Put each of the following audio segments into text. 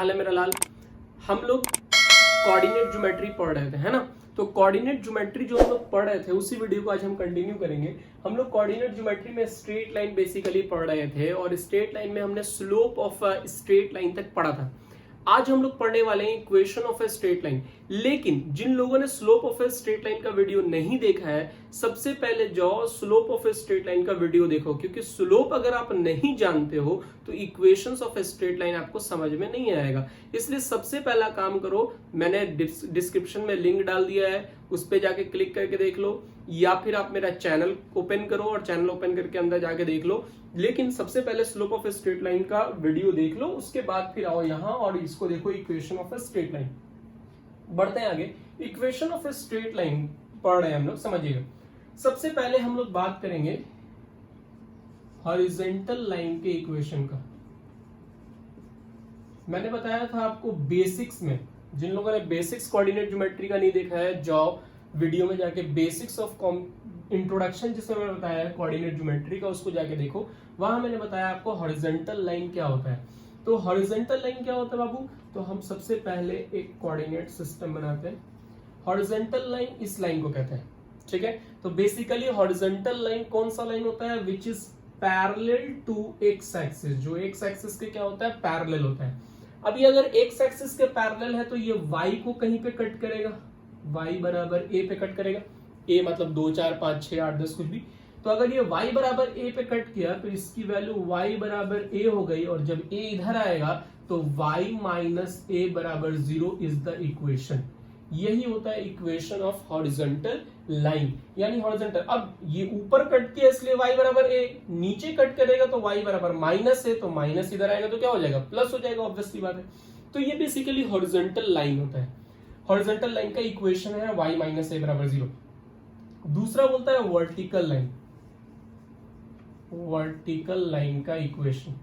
हाल है मेरा लाल? हम लोग कोऑर्डिनेट ज्योमेट्री पढ़ रहे थे, है ना? तो कोऑर्डिनेट ज्योमेट्री जो हम लोग पढ़ रहे थे उसी वीडियो को आज हम कंटिन्यू करेंगे। हम लोग कोऑर्डिनेट ज्योमेट्री में स्ट्रेट लाइन बेसिकली पढ़ रहे थे और स्ट्रेट लाइन में हमने स्लोप ऑफ स्ट्रेट लाइन तक पढ़ा था। आज हम लोग पढ़ने वाले हैं equation of a straight line. लेकिन जिन लोगों ने slope of a straight line का वीडियो नहीं देखा है, सबसे पहले जाओ slope of a straight line का वीडियो देखो, क्योंकि स्लोप अगर आप नहीं जानते हो तो equations of a straight line आपको समझ में नहीं आएगा। इसलिए सबसे पहला काम करो, मैंने डिस्क्रिप्शन में लिंक डाल दिया है, उस पर जाके क्लिक करके देख लो, या फिर आप मेरा चैनल ओपन करो और चैनल ओपन करके अंदर जाके देख लो। लेकिन सबसे पहले slope of a straight line का वीडियो देख लो, उसके बाद फिर आओ यहां और इसको देखो equation of a straight line. बढ़ते हैं आगे। Equation of a straight line पढ़ रहे हैं हम लोग, समझिएगा। सबसे पहले हम लोग बात करेंगे हॉरिजॉन्टल लाइन के इक्वेशन का। मैंने बताया था आपको बेसिक्स में, जिन लोगों ने बेसिक्स कोऑर्डिनेट ज्योमेट्री का नहीं देखा है, जाओ वीडियो में जाके बेसिक्स ऑफ इंट्रोडक्शन जिसमें मैंने बताया है कोऑर्डिनेट ज्योमेट्री का, उसको जाके देखो। वहां मैंने बताया आपको हॉरिजॉन्टल लाइन क्या होता है। तो हॉरिजॉन्टल लाइन क्या होता है बाबू? तो हम सबसे पहले एक कोऑर्डिनेट सिस्टम बनाते हैं। हॉरिजॉन्टल लाइन इस लाइन को कहते हैं, ठीक है? तो बेसिकली हॉरिजॉन्टल लाइन कौन सा लाइन होता है? Which is parallel to x axis. जो एक्स एक्सिस के क्या होता है? पैरेलल होता है। अभी अगर एक्स एक्सिस के पैरेलल है तो ये वाई को कहीं पे कट करेगा, y बराबर a पे कट करेगा। a मतलब 2 4 5 6 8 10 कुछ भी। तो अगर ये y बराबर a पे कट किया तो इसकी वैल्यू y बराबर a हो गई, और जब a इधर आएगा तो y माइनस a बराबर 0 इज द इक्वेशन। यही होता है इक्वेशन ऑफ हॉरिजॉन्टल लाइन, यानी हॉरिजॉन्टल। अब ये ऊपर कट किया इसलिए y बराबर a, नीचे कट करेगा तो y बराबर माइनस a, तो माइनस इधर आएगा तो क्या हो जाएगा? प्लस हो जाएगा, ऑब्वियसली बात है। तो ये बेसिकली हॉरिजॉन्टल लाइन होता है। हॉरिजॉन्टल लाइन का इक्वेशन है y माइनस a बराबर 0। दूसरा बोलता है वर्टिकल लाइन। वर्टिकल लाइन का इक्वेशन।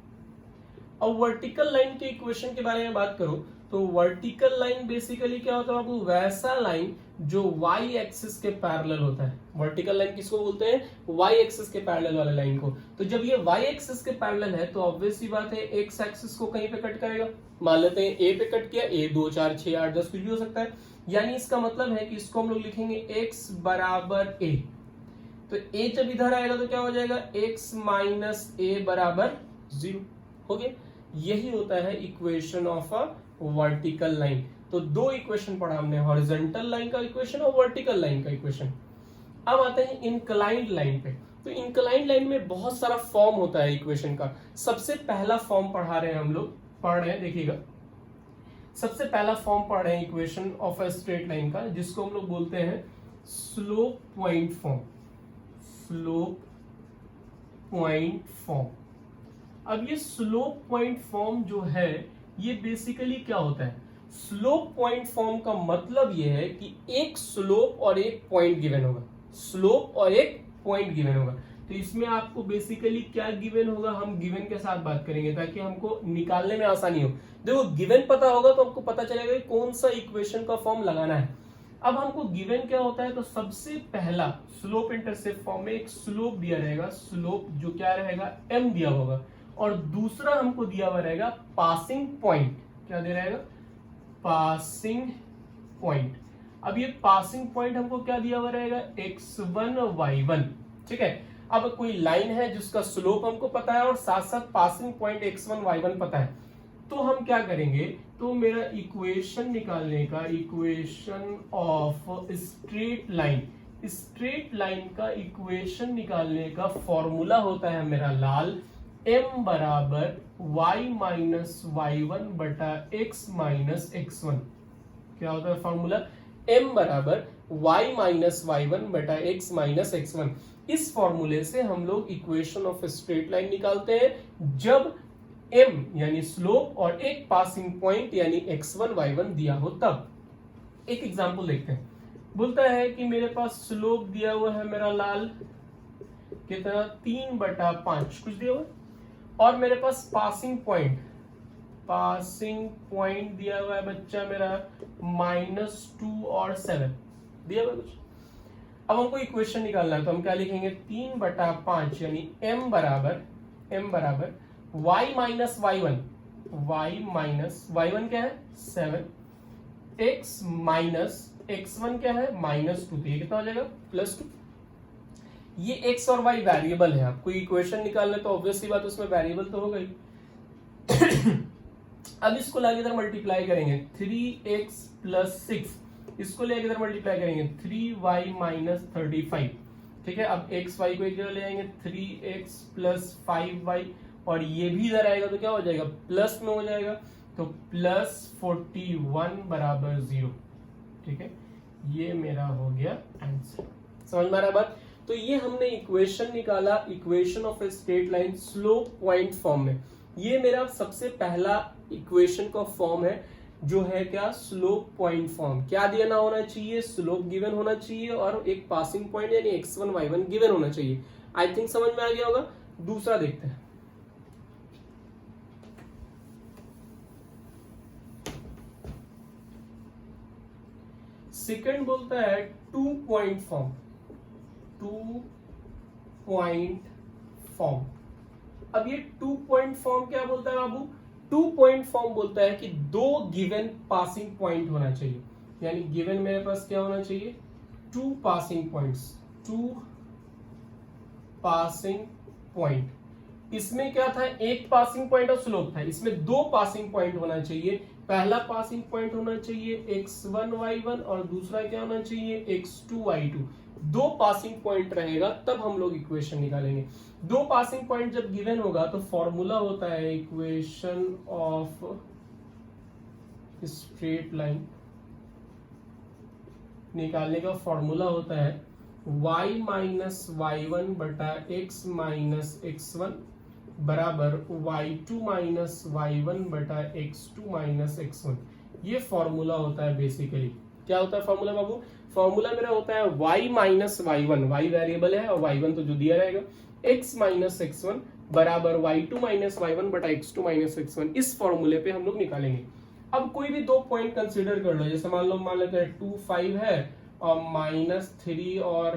अब वर्टिकल लाइन के इक्वेशन के बारे में बात करो तो वर्टिकल लाइन बेसिकली क्या होता है बाबू? वैसा लाइन जो y एक्सिस के पैरेलल होता है। वर्टिकल लाइन किसको बोलते हैं? y एक्सिस के पैरेलल वाले लाइन को। तो जब ये y एक्सिस के पैरेलल है तो ऑब्वियस सी बात है x एक्सिस को कहीं पे कट करेगा। मान लेते हैं a पे कट किया, a 2 4 6 8 10 कुछ भी हो सकता है। यानी इसका मतलब है कि इसको हम लोग लिखेंगे x बराबर a। तो a जब इधर आएगा तो क्या हो जाएगा? x माइनस a बराबर 0 हो गया। यही होता है equation of a vertical line. तो दो इक्वेशन पढ़ा हमने, हॉरिजॉन्टल लाइन का इक्वेशन और वर्टिकल लाइन का इक्वेशन। अब आते हैं इंक्लाइंड लाइन पे। तो इंक्लाइंड लाइन में बहुत सारा फॉर्म होता है इक्वेशन का। सबसे पहला फॉर्म पढ़ा रहे हैं हम लोग, पढ़ रहे हैं, देखिएगा। सबसे पहला फॉर्म पढ़ रहे हैं equation of a straight line का, जिसको हम लोग बोलते हैं slope point form. Slope point form. अब ये स्लोप पॉइंट फॉर्म जो है ये बेसिकली क्या होता है? स्लोप पॉइंट फॉर्म का मतलब ये है कि एक स्लोप और एक पॉइंट गिवन होगा। स्लोप और एक पॉइंट गिवन होगा। तो इसमें आपको बेसिकली क्या गिवन होगा, हम गिवन के साथ बात करेंगे ताकि हमको निकालने में आसानी हो। देखो गिवन पता होगा तो आपको पता चलेगा कि कौन सा इक्वेशन का फॉर्म लगाना है। अब हमको गिवन क्या होता है, तो सबसे पहला स्लोप इंटरसेप्ट फॉर्म में एक स्लोप दिया रहेगा, स्लोप जो क्या रहेगा? m दिया होगा, और दूसरा हमको दिया हुआ रहेगा पासिंग पॉइंट। क्या दे रहेगा? Passing point. अब ये पासिंग पॉइंट हमको क्या दिया हुआ रहेगा? x1 y1, ठीक है। अब कोई लाइन है जिसका स्लोप हमको पता है और साथ साथ पासिंग पॉइंट x1 y1 पता है, तो हम क्या करेंगे? तो मेरा इक्वेशन निकालने का, equation of straight line, straight line का इक्वेशन निकालने का फॉर्मूला होता है मेरा लाल, m बराबर y माइनस y1 बटा x माइनस x1। क्या होता है फॉर्मूला? m बराबर y माइनस y1 बटा x माइनस x1। इस फॉर्मूले से हम लोग इक्वेशन ऑफ स्ट्रेट लाइन निकालते हैं जब m यानी स्लोप और एक पासिंग पॉइंट यानी x1 y1 दिया हो तब। एक एग्जांपल देखते हैं। बोलता है कि मेरे पास स्लोप दिया हुआ है मेरा लाल कितना? 3/5 कुछ दिया हुआ, और मेरे पास पासिंग पॉइंट दिया हुआ है बच्चा मेरा -2 और 7 दिया हुआ कुछ। अब हमको इक्वेशन निकालना है तो हम क्या लिखेंगे? 3/5 यानी m बराबर y minus y1 y minus y1 क्या है 7, x माइनस x1 क्या है -2, तो ये कितना हो जाएगा +2। ये x और y वेरिएबल है, आपको इक्वेशन निकालना है तो ऑब्वियसली बात उसमें वेरिएबल तो होगा ही। अब इसको लाके इधर मल्टीप्लाई करेंगे 3x + 6, इसको लेके इधर मल्टीप्लाई करेंगे 3y माइनस 35, ठीक है। अब x y को एक जगह ले आएंगे 3x + 5y, और ये भी इधर आएगा तो क्या हो जाएगा प्लस में हो जाएगा, तो +41 बराबर 0, ठीक है। ये मेरा हो गया आंसर, समझ में आ रहा है बात। तो ये हमने इक्वेशन निकाला, equation of a straight line slope point form में। ये मेरा सबसे पहला इक्वेशन का फॉर्म है जो है क्या स्लोप पॉइंट फॉर्म। क्या देना होना चाहिए, स्लोप गिवन होना चाहिए और एक पासिंग पॉइंट यानी x1 y1 गिवन होना चाहिए। आई थिंक समझ में आ गया होगा। दूसरा देखते हैं, सेकंड बोलता है 2 पॉइंट फॉर्म। 2 पॉइंट फॉर्म, अब ये 2 पॉइंट फॉर्म क्या बोलता है बाबू, 2 पॉइंट फॉर्म बोलता है कि 2 गिवन पासिंग पॉइंट होना चाहिए, यानी गिवन मेरे पास क्या होना चाहिए 2 पासिंग पॉइंट्स, 2 पासिंग पॉइंट। इसमें क्या था, एक पासिंग पॉइंट और स्लोप था, इसमें 2 पासिंग पॉइंट होना चाहिए। पहला पासिंग पॉइंट होना चाहिए x1 y1 और दूसरा क्या होना चाहिए x2 y2। 2 पासिंग पॉइंट रहेगा तब हम लोग इक्वेशन निकालेंगे। 2 पासिंग पॉइंट जब गिवन होगा तो फॉर्मूला होता है इक्वेशन ऑफ स्ट्रेट लाइन निकालने का फॉर्मूला होता है y माइनस y1 बटा x माइनस x1 बराबर y2 माइनस y1 बटा x2 माइनस x1। ये फॉर्मूला होता है बेसिकली। क्या होता है फॉर्मूला बाबू, फॉर्मूला मेरा होता है y minus y1, y variable है और y1 तो जो दिया रहेगा, x माइनस x1 बराबर y2 माइनस y1 बटा x2 माइनस x1। इस फॉर्मूले पे हम लोग निकालेंगे। अब कोई भी 2 पॉइंट कंसीडर कर लो, जैसे मान लेते हैं 2 5 है और -3 और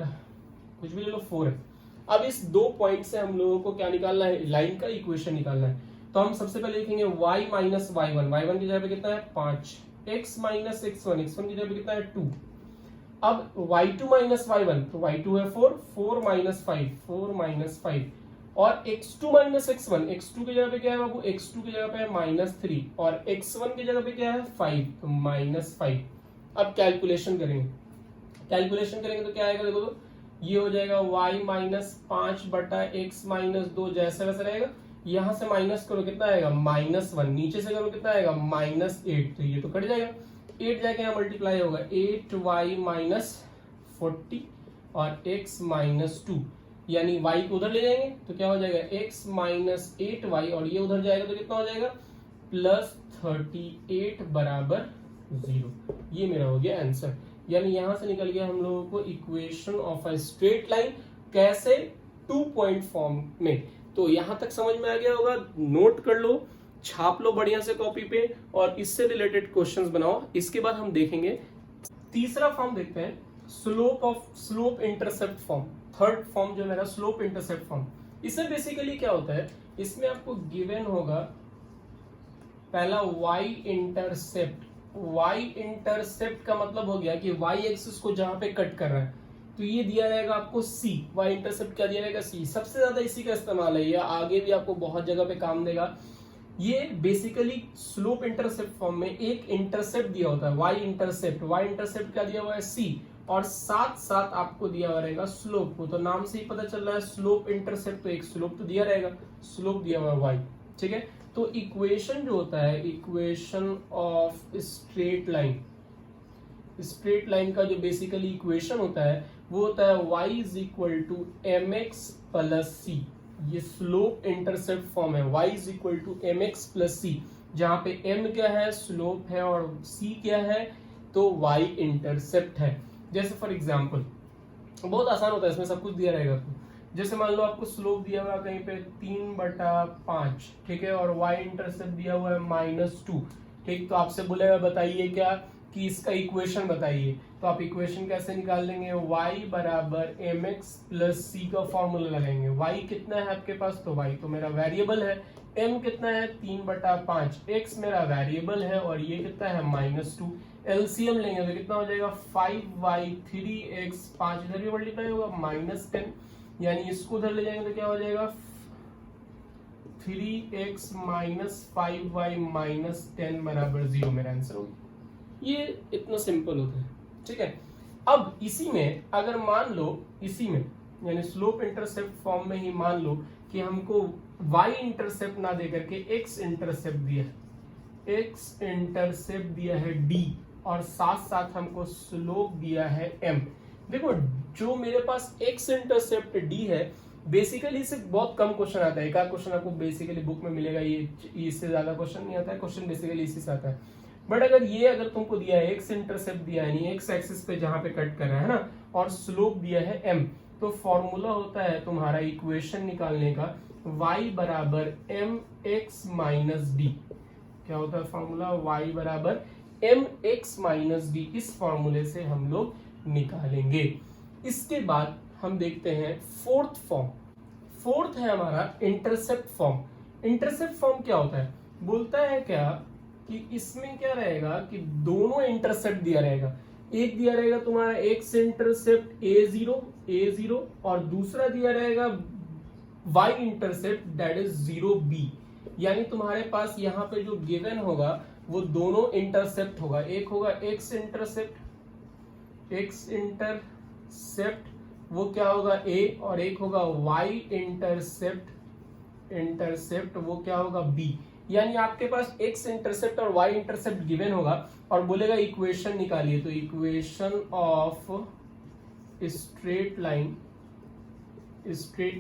कुछ भी ले लो 4 है। अब इस 2 पॉइंट से हम लोगों को क्या निकालना है, लाइन का इक्वेशन निकालना है। तो हम सबसे पहले लिखेंगे y माइनस y1, y1 की जगह पे कितना है 5, x माइनस x1, x1 की जगह पे कितना है 2। अब y2 माइनस y1, तो y2 है 4, 4 माइनस 5, 4 माइनस 5, और x2 माइनस x1, x2 की जगह पे क्या है बाबू, x2 की जगह पे है -3 और x1 की जगह पे क्या है 5, तो -5। अब कैलकुलेशन करेंगे, कैलकुलेशन करेंगे तो क्या आएगा देखो, तो ये हो जाएगा y माइनस 5 बटा x माइनस 2, जैसे वैसे रहेगा। यहां से माइनस करो कितना आएगा -1, नीचे से करो कितना आएगा -8, तो ये तो कट जाएगा। 8 जाके यहाँ मल्टीप्लाई होगा 8y माइनस 40 और x माइनस 2, यानी y को उधर ले जाएंगे तो क्या हो जाएगा x माइनस 8y, और ये उधर जाएगा तो कितना हो जाएगा +38 बराबर 0। ये मेरा हो गया आंसर, यानी यहां से निकल गया हम लोगों को equation of a straight line. कैसे, 2 पॉइंट फॉर्म में। तो यहां तक समझ में आ गया होगा, नोट कर लो, छाप लो बढ़िया से कॉपी पे और इससे रिलेटेड क्वेश्चंस बनाओ। इसके बाद हम देखेंगे तीसरा फॉर्म, देखते हैं slope intercept form. Third form जो मेरा स्लोप इंटरसेप्ट फॉर्म, इसमें बेसिकली क्या होता है, इसमें आपको गिवन होगा पहला y इंटरसेप्ट। y इंटरसेप्ट का मतलब हो गया कि y एक्सिस को जहां पे कट कर रहा है तो ये दिया रहेगा आपको c। y इंटरसेप्ट क्या दिया रहेगा c, सबसे ज्यादा इसी का इस्तेमाल है, ये आगे भी आपको बहुत जगह पे काम देगा। ये बेसिकली स्लोप इंटरसेप्ट फॉर्म में एक इंटरसेप्ट दिया होता है y इंटरसेप्ट। y इंटरसेप्ट क्या दिया हुआ है c, और साथ साथ आपको दिया हुआ रहेगा स्लोप को, तो नाम से ही पता चल रहा है स्लोप इंटरसेप्ट, तो एक स्लोप तो दिया रहेगा, स्लोप दिया हुआ है y, ठीक है। तो इक्वेशन जो होता है equation of straight line, straight line का जो बेसिकली इक्वेशन होता है वो होता है y is equal to mx plus c। ये स्लोप इंटरसेप्ट फॉर्म है, y is equal to mx plus c, जहां पे m क्या है स्लोप है और c क्या है तो y इंटरसेप्ट है। जैसे फॉर एग्जांपल बहुत आसान होता है, इसमें सब कुछ दिया रहेगा आपको। जैसे मान लो आपको स्लोप दिया हुआ कहीं पे 3/5, ठीक है, और y इंटरसेप्ट दिया हुआ है -2, ठीक। तो आपसे बोलेगा बताइए क्या कि इसका इक्वेशन बताइए, तो आप इक्वेशन कैसे निकाल लेंगे, y बराबर mx प्लस c का फॉर्मूला लगाएंगे। y कितना है आपके पास, तो y तो मेरा वेरिएबल है, m कितना है 3/5, x मेरा वेरिएबल है और ये कितना है -2। एलसीएम लेंगे तो कितना हो जाएगा 5y 3x, 5 इधर भी मल्टीप्लाई होगा -10, यानी इसको उधर ले जाएंगे तो क्या हो जाएगा 3x माइनस 5y माइनस 10 बराबर 0 मेरा आंसर होगा। ये इतना सिंपल होता है, ठीक है। अब इसी में अगर मान लो, इसी में यानी स्लोप इंटरसेप्ट फॉर्म में ही मान लो कि हमको y इंटरसेप्ट ना दे करके x इंटरसेप्ट दिया है, x इंटरसेप्ट दिया है d और साथ साथ हमको स्लोप दिया है m। देखो जो मेरे पास x इंटरसेप्ट d है, बेसिकली इससे बहुत कम क्वेश्चन आता है, एक आध क्वेश्चन आपको बेसिकली बुक में मिलेगा, ये इससे ज्यादा क्वेश्चन नहीं आता है, क्वेश्चन बेसिकली इसी से आता है। बट अगर तुमको दिया है एक्स इंटरसेप्ट दिया है, एक्स एक्सिस पे जहां पे कट कर रहा है ना, और स्लोप दिया है m, तो फॉर्मूला होता है तुम्हारा इक्वेशन निकालने का y बराबर mx माइनस डी। क्या होता है फॉर्मूला, y बराबर mx माइनस डी। इस फॉर्मूले से हम लोग निकालेंगे। इसके बाद हम देखते हैं फोर्थ फॉर्म। फोर्थ है हमारा इंटरसेप्ट फॉर्म। इंटरसेप्ट फॉर्म क्या होता है, बोलता है क्या कि इसमें क्या रहेगा कि दोनों इंटरसेप्ट दिया रहेगा, एक दिया रहेगा तुम्हारा एक्स इंटरसेप्ट a0 और दूसरा दिया रहेगा y intercept that is 0b। यानी तुम्हारे पास यहाँ पे जो गिवन होगा वो दोनों इंटरसेप्ट होगा, एक होगा एक्स इंटरसेप्ट वो क्या होगा a, और एक होगा y इंटरसेप्ट वो क्या होगा b। यानी आपके पास x इंटरसेप्ट और y इंटरसेप्ट गिवन होगा और बोलेगा इक्वेशन निकालिए, तो इक्वेशन ऑफ स्ट्रेट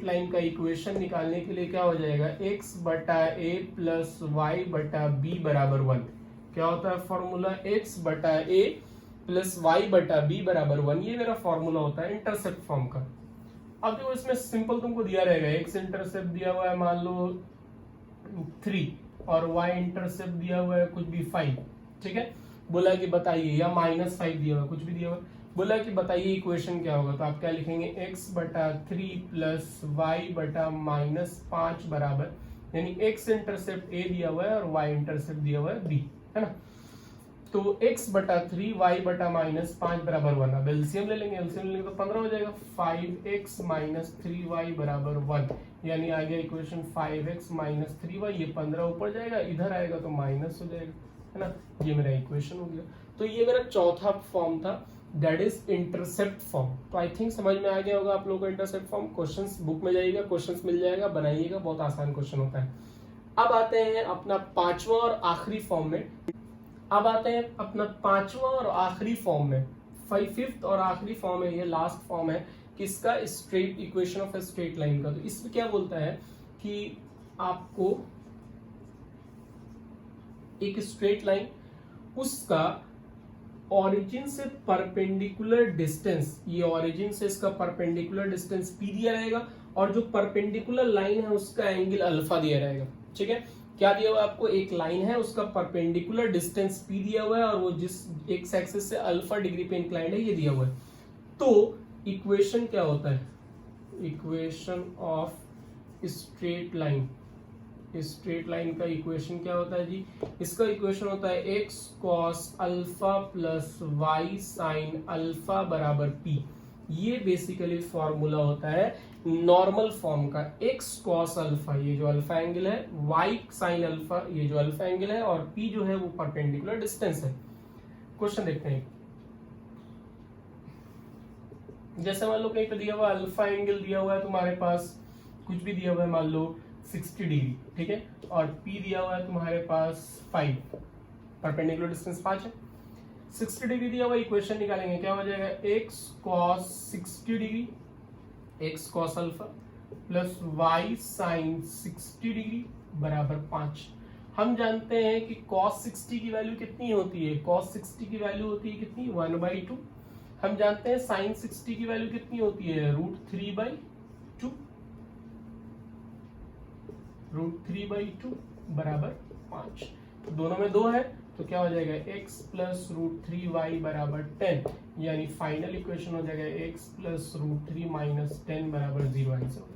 लाइन का इक्वेशन निकालने के लिए क्या हो जाएगा, x बटा a प्लस y बटा b बराबर 1। क्या होता है फॉर्मूला, x बटा a प्लस y बटा b बराबर 1, ये मेरा फॉर्मूला होता है इंटरसेप्ट फॉर्म का। अब देखो इसमें सिंपल तुमको दिया रहेगा, x इंटरसेप्ट दिया हुआ है मान लो 3 और y इंटरसेप्ट दिया हुआ है कुछ भी 5, ठीक है। बोला कि बताइए, या -5 दिया हुआ, कुछ भी दिया हुआ, बोला कि बताइए इक्वेशन क्या होगा, तो आप क्या लिखेंगे x बटा 3 प्लस y बटा -5 बराबर, यानी x इंटरसेप्ट a दिया हुआ है और y इंटरसेप्ट दिया हुआ है b, है ना। तो x बटा 3 y बटा -5 बराबर 1। अब एलसीएम ले लेंगे, एलसीएम लेंगे तो 15 हो जाएगा, 5x माइनस 3y बराबर 1, यानी आ गया इक्वेशन 5x माइनस 3y। ये 15 ऊपर जाएगा, इधर आएगा तो माइनस हो जाएगा, है ना। ये मेरा इक्वेशन हो गया। तो ये मेरा चौथा फॉर्म था, दैट इज इंटरसेप्ट फॉर्म। तो आई थिंक समझ में आ गया होगा आप लोगों को इंटरसेप्ट फॉर्म। क्वेश्चंस बुक में जाइएगा, क्वेश्चंस मिल जाएगा, बनाइएगा, बहुत आसान क्वेश्चन होता है। अब आते हैं अपना पांचवा और आखिरी फॉर्म में। अब आते हैं अपना पांचवा और आखिरी फॉर्म में, फिफ्थ और आखिरी फॉर्म है, ये लास्ट फॉर्म है किसका, straight equation of straight line का। तो इसमें क्या बोलता है कि आपको एक स्ट्रेट लाइन, उसका ऑरिजिन से परपेंडिकुलर डिस्टेंस, ये ऑरिजिन से इसका परपेंडिकुलर डिस्टेंस p दिया रहेगा और जो परपेंडिकुलर लाइन है उसका एंगल अल्फा दिया रहेगा, ठीक है। क्या दिया हुआ है आपको, एक लाइन है उसका परपेंडिकुलर डिस्टेंस p दिया हुआ है और वो जिस एक्स एक्सिस से अल्फा डिग्री पे इंक्लाइंड है ये दिया हुआ है। तो इक्वेशन क्या होता है, इक्वेशन ऑफ स्ट्रेट लाइन का इक्वेशन क्या होता है जी, इसका इक्वेशन होता है x cos alpha plus y sine alpha बराबर p। ये बेसिकली फॉर्मूला होता है नॉर्मल फॉर्म का, x cos अल्फा ये जो अल्फा एंगल है, y साइन अल्फा ये जो अल्फा एंगल है, और p जो है वो परपेंडिकुलर डिस्टेंस है। क्वेश्चन देखते हैं, जैसे मान लो कहीं पे दिया हुआ अल्फा एंगल दिया हुआ है तुम्हारे पास, कुछ भी दिया हुआ है मान लो 60 डिग्री, ठीक है, और p दिया हुआ है तुम्हारे पास 5, परपेंडिकुलर डिस्टेंस 5 है। 60 डिग्री दिया हुआ, इक्वेशन निकालेंगे, क्या हो जाएगा, x cos 60 degree, x cos alpha plus y sine 60 degree बराबर 5। हम जानते हैं कि cos 60 की वैल्यू कितनी होती है, cos 60 की वैल्यू होती है कितनी, 1/2। हम जानते हैं sin 60 की वैल्यू कितनी होती है, √3/2, √3/2 बराबर 5। दोनों में 2 है तो क्या हो जाएगा x प्लस रूट 3y बराबर 10, यानी फाइनल इक्वेशन हो जाएगा x प्लस रूट 3 माइनस 10 बराबर 0 आंसर।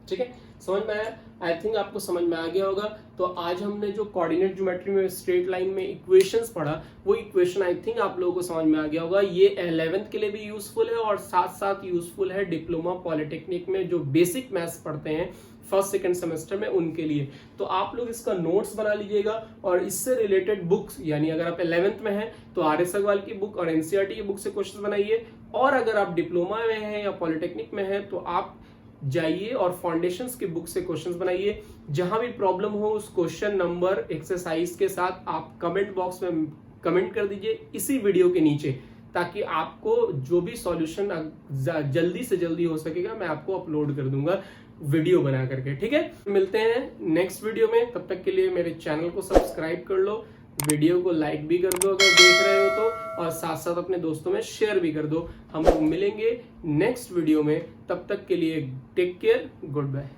ठीक है, समझ में आया? आई थिंक आपको समझ में आ गया होगा। तो आज हमने जो कोऑर्डिनेट ज्योमेट्री में स्ट्रेट लाइन में इक्वेशंस पढ़ा, वो इक्वेशन आई थिंक आप लोगों को समझ में आ गया होगा। ये 11th के लिए भी यूजफुल है और साथ साथ यूजफुल है डिप्लोमा पॉलिटेक्निक में जो बेसिक मैथ्स पढ़ते हैं फर्स्ट सेकंड सेमेस्टर में, उनके लिए। तो आप लोग इसका नोट्स बना लीजिएगा और इससे रिलेटेड बुक्स, यानी अगर आप 11th में हैं तो RS अग्रवाल की बुक और NCERT की बुक से क्वेश्चन बनाइए, और अगर आप डिप्लोमा में हैं या पॉलिटेक्निक में हैं तो आप जाइए और फाउंडेशंस की बुक से क्वेश्चंस बनाइए। जहां भी प्रॉब्लम हो उस क्वेश्चन नंबर एक्सरसाइज के साथ आप कमेंट बॉक्स में कमेंट कर दीजिए इसी वीडियो के नीचे, ताकि आपको जो भी सॉल्यूशन जल्दी से जल्दी हो सकेगा मैं आपको अपलोड कर दूंगा वीडियो बना करके। ठीक है, मिलते हैं नेक्स्ट वीडियो में। तब तक के लिए मेरे चैनल को सब्सक्राइब कर लो, वीडियो को लाइक भी कर दो अगर देख रहे हो तो, और साथ साथ अपने दोस्तों में शेयर भी कर दो। हम लोग मिलेंगे नेक्स्ट वीडियो में, तब तक के लिए टेक केयर, गुड बाय।